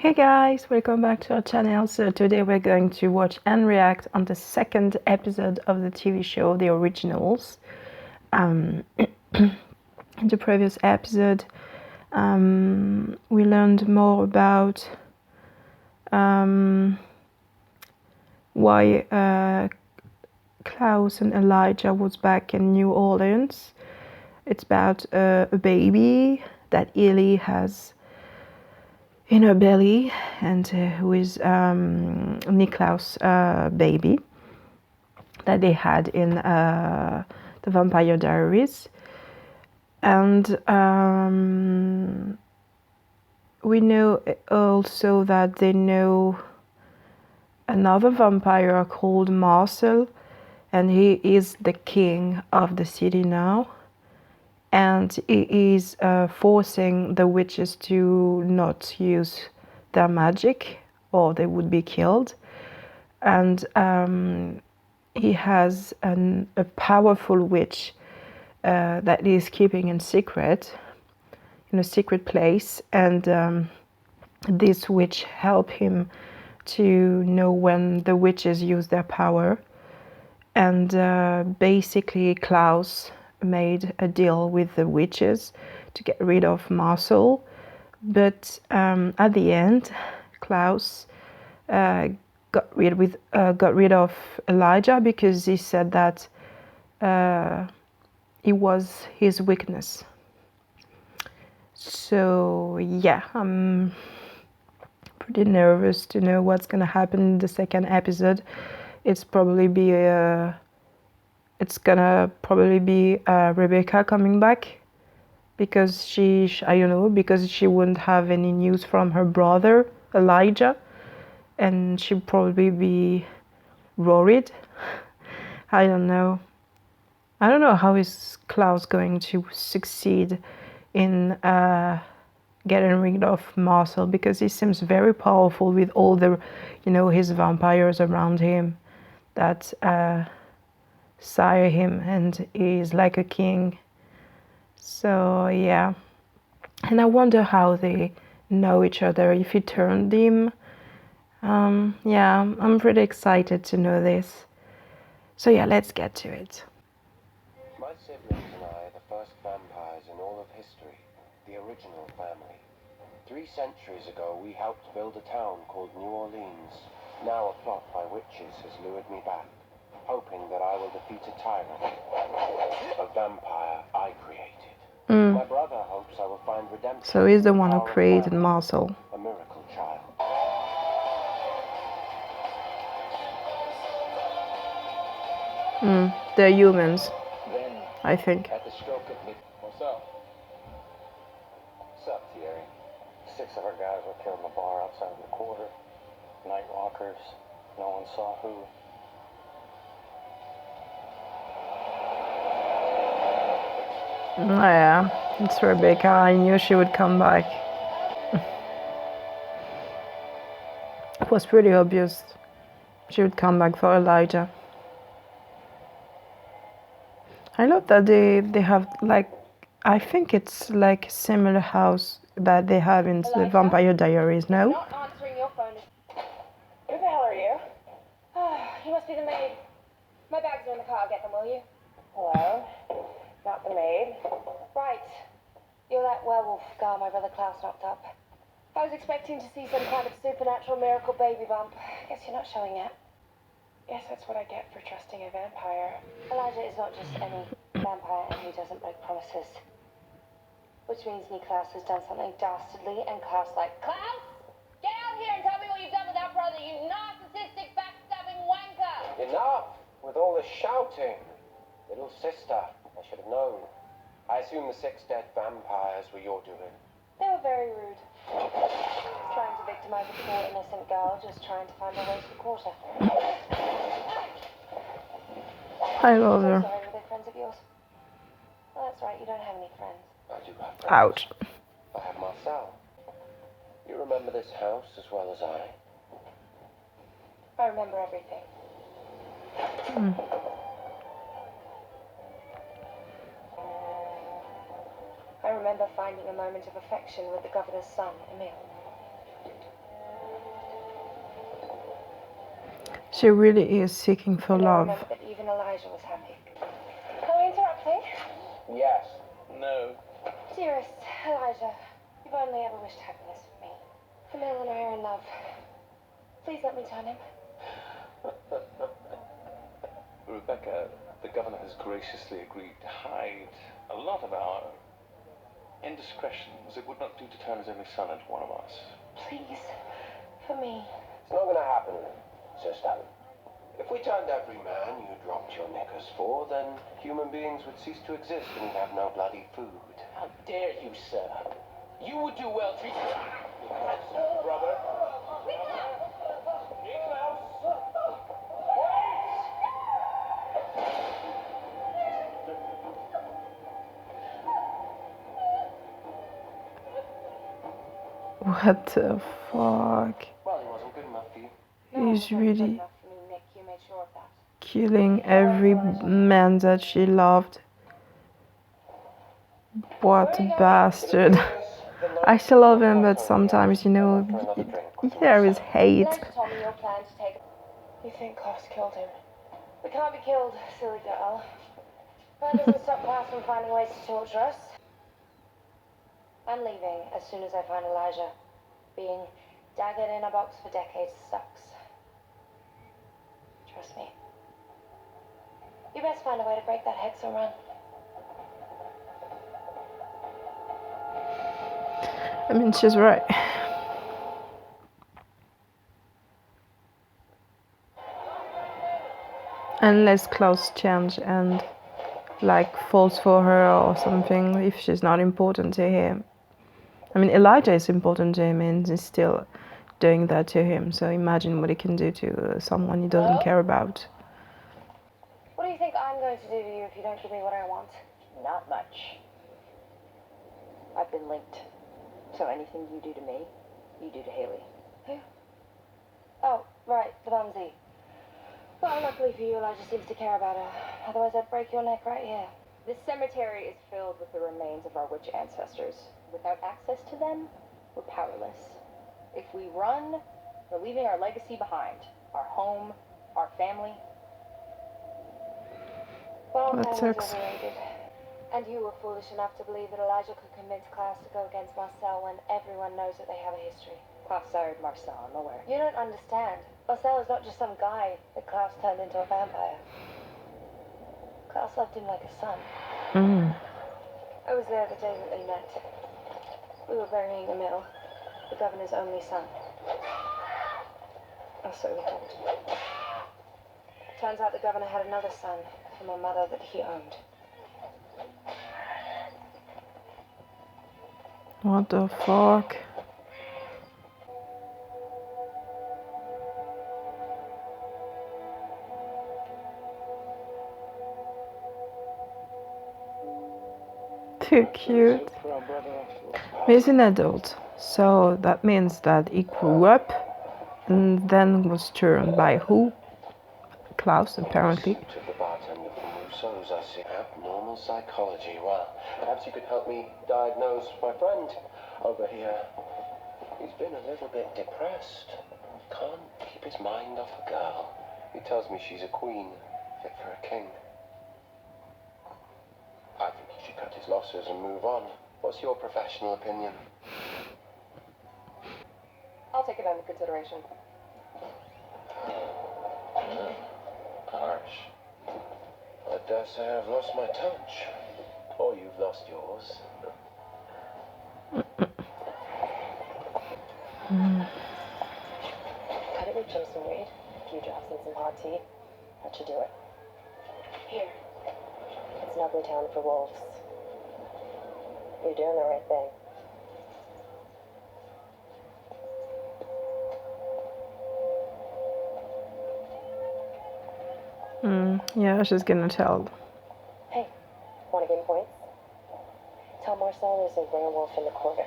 Hey guys, welcome back to our channel. So today we're going to watch and react on the second episode of the TV show, The Originals. In the previous episode, we learned more about why Klaus and Elijah was back in New Orleans. It's about a baby that Ellie has in her belly, and who is Niklaus' baby that they had in the Vampire Diaries. And we know also that they know another vampire called Marcel, and he is the king of the city now. And he is forcing the witches to not use their magic or they would be killed. And he has a powerful witch that he is keeping in a secret place. And this witch helped him to know when the witches use their power. And basically Klaus made a deal with the witches to get rid of Marcel, but at the end, Klaus got rid of Elijah because he said that it was his weakness. So yeah, I'm pretty nervous to know what's gonna happen in the second episode. It's gonna probably be Rebecca coming back because I don't know, because she wouldn't have any news from her brother Elijah, and she'd probably be worried. I don't know how is Klaus going to succeed in getting rid of Marcel, because he seems very powerful with all the his vampires around him that sire him, and is like a king. So yeah, and I wonder how they know each other, if he turned him. Yeah, I'm pretty excited to know this. So yeah, let's get to it. My siblings and I are the first vampires in all of history, the original family. 3 centuries ago we helped build a town called New Orleans. Now a plot by witches has lured me back, hoping that I will defeat a tyrant, a vampire I created. My brother hopes I will find redemption. So he's the one who created Marcel. A miracle child. They're humans, Then, I think. at the stroke of midnight. What's up? What's up, Thierry? 6 of our guys were killed in the bar outside the quarter. Night walkers. No one saw who. Yeah, it's Rebecca. I knew she would come back. It was pretty obvious she would come back for Elijah. I love that they have, like, I think it's like a similar house that they have in the Vampire Diaries, no? Not answering your phone. Who the hell are you? You must be the maid. My bags are in the car. Get them, will you? Hello? Not the maid. Right. You're that werewolf girl my brother Klaus knocked up. I was expecting to see some kind of supernatural miracle baby bump. Guess you're not showing yet. Yes, that's what I get for trusting a vampire. Elijah is not just any vampire, and he doesn't break promises. Which means Niklaus has done something dastardly and Klaus-like. Klaus! Get out here and tell me what you've done with that brother, you narcissistic, backstabbing wanker! Enough with all the shouting. Little sister, I should have known. I assume the 6 dead vampires were your doing. They were very rude. Trying to victimize a poor innocent girl, just trying to find her way to the quarter. I love So her. sorry, were they friends of yours? Well, that's right, you don't have any friends. I do have friends. Ouch. I have Marcel. You remember this house as well as I? I remember everything. I remember finding a moment of affection with the governor's son, Emil. She really is seeking for And I love. remember that even Elijah was happy. Am I interrupting? Yes. No. Dearest Elijah, you've only ever wished happiness for me. Camille and I are in love. Please let me turn him. Rebecca, the governor has graciously agreed to hide a lot of our indiscretions. It would not do to turn his only son into one of us. Please, for me. It's not gonna happen, sister. If we turned every man you dropped your knickers for, then human beings would cease to exist and we'd have no bloody food. How dare you, sir? You would do well to... Brother. What the fuck? Well, he wasn't good enough for you. He's No, it wasn't good really enough for me, Nick. You made sure of that. killing every man that she loved. What a bastard. I still love him, but sometimes, you know, there is hate. Elijah told me your plan to take... You think Klaus killed him? We can't be killed, silly girl. That doesn't stop Klaus from finding ways to torture us. I'm leaving as soon as I find Elijah. Being daggered in a box for decades sucks. Trust me. You best find a way to break that hex and run. I mean, she's right. Unless Klaus change and like falls for her or something, if she's not important to him. I mean, Elijah is important to him and he's still doing that to him. So imagine what he can do to someone he doesn't care about. What do you think I'm going to do to you if you don't give me what I want? Not much. I've been linked. So anything you do to me, you do to Haley. Who? Oh, right, the bumsy. Well, luckily for you, Elijah seems to care about her. Otherwise, I'd break your neck right here. This cemetery is filled with the remains of our witch ancestors. Without access to them, we're powerless. If we run, we're leaving our legacy behind. Our home, our family. Well, That family's sucks. overrated. And you were foolish enough to believe that Elijah could convince Klaus to go against Marcel when everyone knows that they have a history. Klaus sired Marcel, I'm aware. You don't understand. Marcel is not just some guy that Klaus turned into a vampire. Klaus loved him like a son. I was there the day that they met. We were burying Emil, the governor's only son. Or so we thought. Turns out the governor had another son from a mother that he owned. What the fuck? Too cute. He's an adult, so that means that he grew up and then was turned by who? Klaus, apparently. To the bartender from Rousseau's, I see. Abnormal psychology. Well, perhaps you could help me diagnose my friend over here. He's been a little bit depressed. Can't keep his mind off a girl. He tells me she's a queen, fit for a king. I think he should cut his losses and move on. What's your professional opinion? I'll take it under consideration. Harsh. I dare say I've lost my touch. Or you've lost yours. Cut it with Jimson Reed, a few drops in some hot tea. That should do it. Here. It's an ugly town for wolves. You're doing the right thing. Yeah, she's gonna tell. Hey, want to gain points? Tell Marcel there's a werewolf in the corner.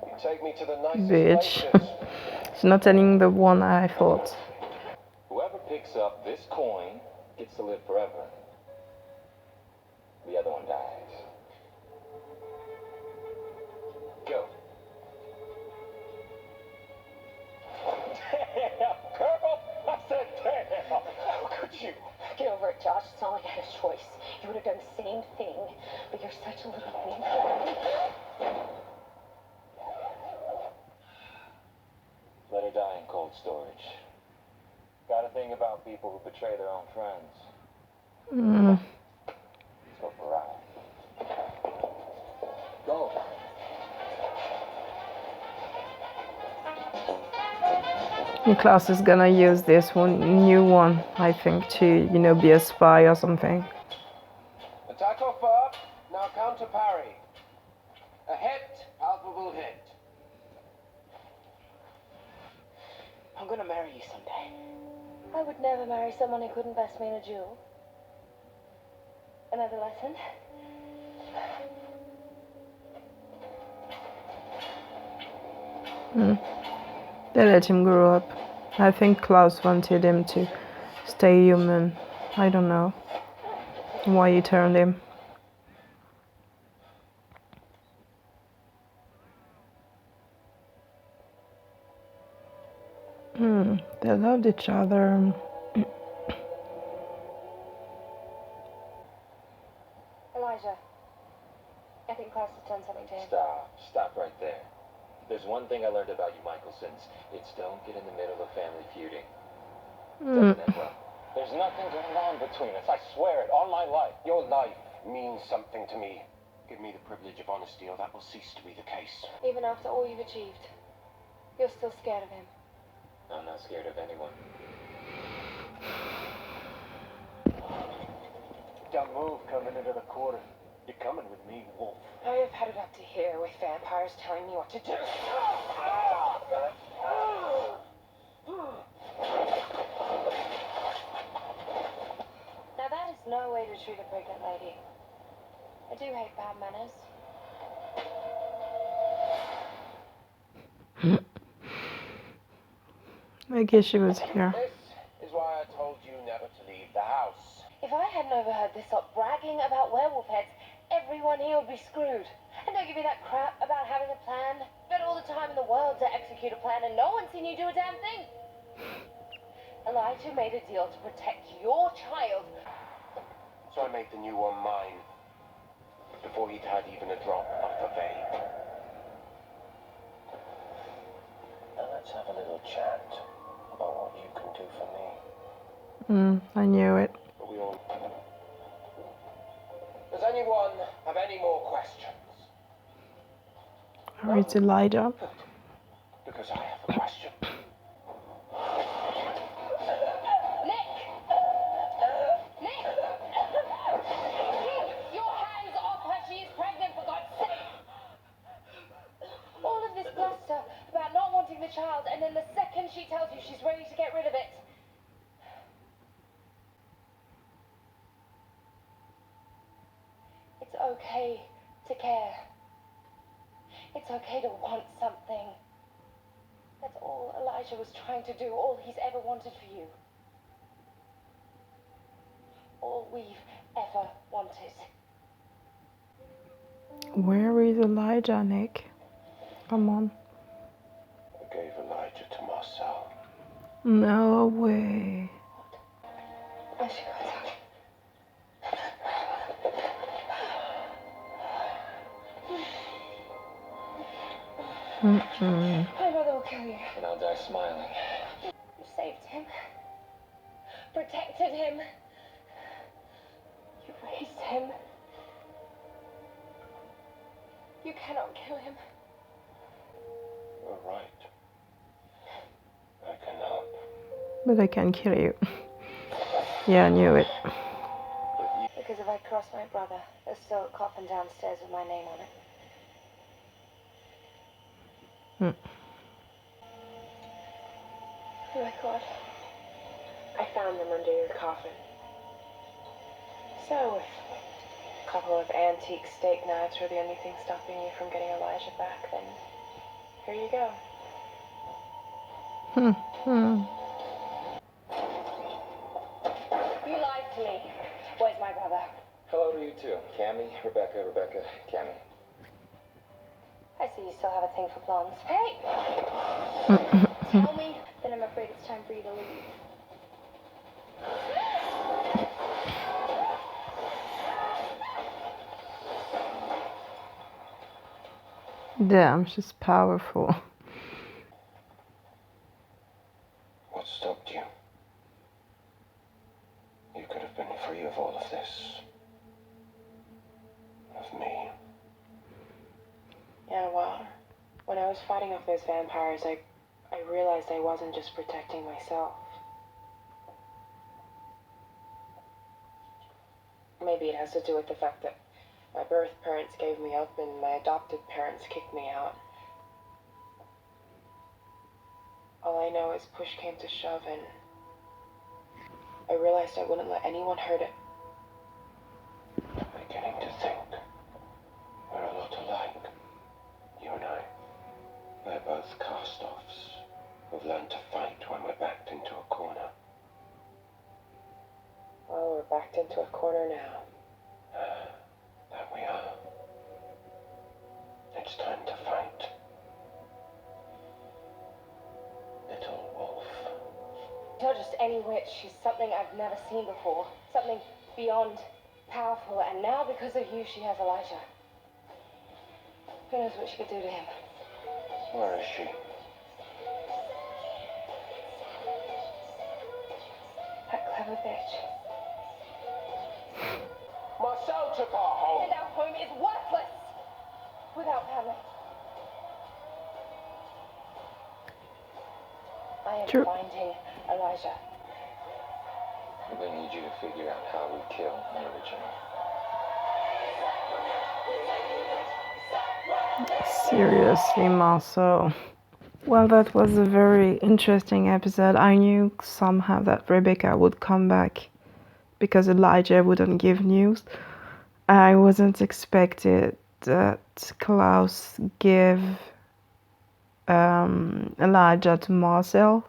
You take me to the nicest Bitch. places. She's not telling the one I thought. Whoever picks up this coin gets to live forever. The other one dies. Go. Damn, girl! Josh. It's not like I had a choice. You would have done the same thing, but you're such a little thing. Let her die in cold storage. Got a thing about people who betray their own friends. So we're out. Go. Klaus is gonna use this new one, I think, to, you know, be a spy or something. Attack off up. Now counter parry. A hit. Palpable hit. I'm gonna marry you someday. I would never marry someone who couldn't vest me in a jewel. Another lesson? They let him grow up. I think Klaus wanted him to stay human. I don't know why he turned him. They loved each other. Elijah, I think Klaus has done something to him. Stop right there. There's one thing I learned about you, Michaelsons. It's don't get in the middle of family feuding. Doesn't end well. There's nothing going on between us. I swear it, on my life. Your life means something to me. Give me the privilege of honesty, or that will cease to be the case. Even after all you've achieved, you're still scared of him. I'm not scared of anyone. Don't move coming into the quarter. You're coming with me, Wolf. I have had it up to here with vampires telling me what to do. Now that is no way to treat a pregnant lady. I do hate bad manners. I guess she was here. This is why I told you never to leave the house. If I hadn't overheard this lot bragging about werewolf heads, everyone here would be screwed. And don't give me that crap about having a plan. Spent all the time in the world to execute a plan and no one's seen you do a damn thing. Elijah made a deal to protect your child. So I made the new one mine. Before he'd had even a drop of the vein. Now let's have a little chat about what you can do for me. I knew it. But we all... Does anyone have any more questions? Or it's Elijah. Because I have a question. Nick! Nick! Keep your hands off her. She is pregnant, for God's sake. All of this bluster about not wanting the child, and then the second she tells you she's ready to get rid of it. It's okay to care. It's okay to want something. That's all Elijah was trying to do, all he's ever wanted for you. All we've ever wanted. Where is Elijah, Nick? Come on. I gave Elijah to Marcel. No way. I should go talk. My brother will kill you. And I'll die smiling. You saved him. Protected him. You raised him. You cannot kill him. You're right. I can help. But I can kill you. Yeah, I knew it. Because if I cross my brother, there's still a coffin downstairs with my name on it. Oh my God. I found them under your coffin. So, if a couple of antique steak knives were the only thing stopping you from getting Elijah back, then here you go. You lied to me. Where's my brother? Hello to you too. Cammy, Rebecca, Cammy. I see you still have a thing for blondes. Hey! Tell me, then I'm afraid it's time for you to leave. Damn, she's powerful. What stopped you? You could have been free of all of this. Of me. Yeah, well, when I was fighting off those vampires, I realized I wasn't just protecting myself. Maybe it has to do with the fact that my birth parents gave me up and my adopted parents kicked me out. All I know is push came to shove and I realized I wouldn't let anyone hurt it. I'm beginning to think we're a lot alike. You and I. We're both cast-offs who've learned to fight when we're backed into a corner. Well, we're backed into a corner now. That we are. It's time to fight. Little wolf. She's not just any witch, she's something I've never seen before. Something beyond powerful, and now because of you, she has Elijah. Who knows what she could do to him? Where is she? That clever bitch. Marcel took our home. And our home is worthless without Pamela. I am True. finding Elijah. I'm going to need you to figure out how we kill an original. Seriously, Marcel. Well, that was a very interesting episode. I knew somehow that Rebecca would come back because Elijah wouldn't give news. I wasn't expected that Klaus gave Elijah to Marcel.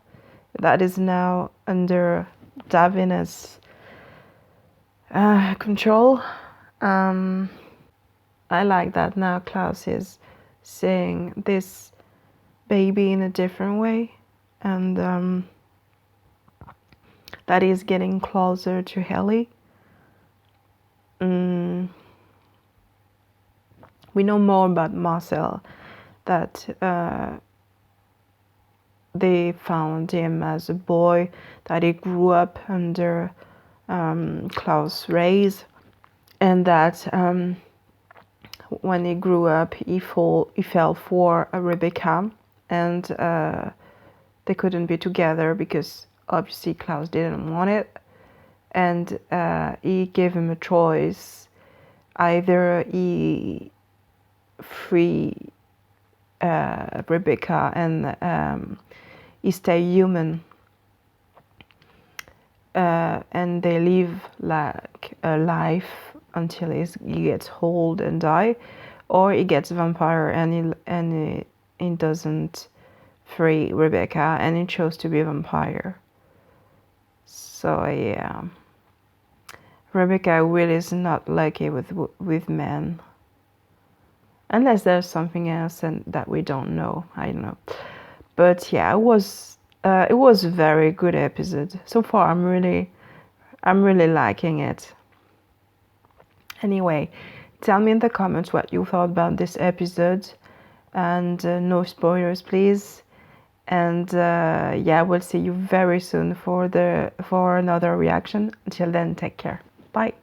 That is now under Davina's control. I like that now Klaus is seeing this baby in a different way, and that is getting closer to Helly. We know more about Marcel, that they found him as a boy, that he grew up under Klaus' rays, and that when he grew up he fell for Rebecca, and they couldn't be together because obviously Klaus didn't want it, and he gave him a choice. Either he free Rebecca and he stay human, and they live like a life until he gets old and die, or he gets vampire and he doesn't free Rebecca and he chose to be a vampire. So yeah, Rebecca really is not lucky with men, unless there's something else and that we don't know. I don't know, but yeah, it was a very good episode so far. I'm really liking it. Anyway, tell me in the comments what you thought about this episode, and no spoilers please. And yeah, we'll see you very soon for another reaction. Until then, take care. Bye.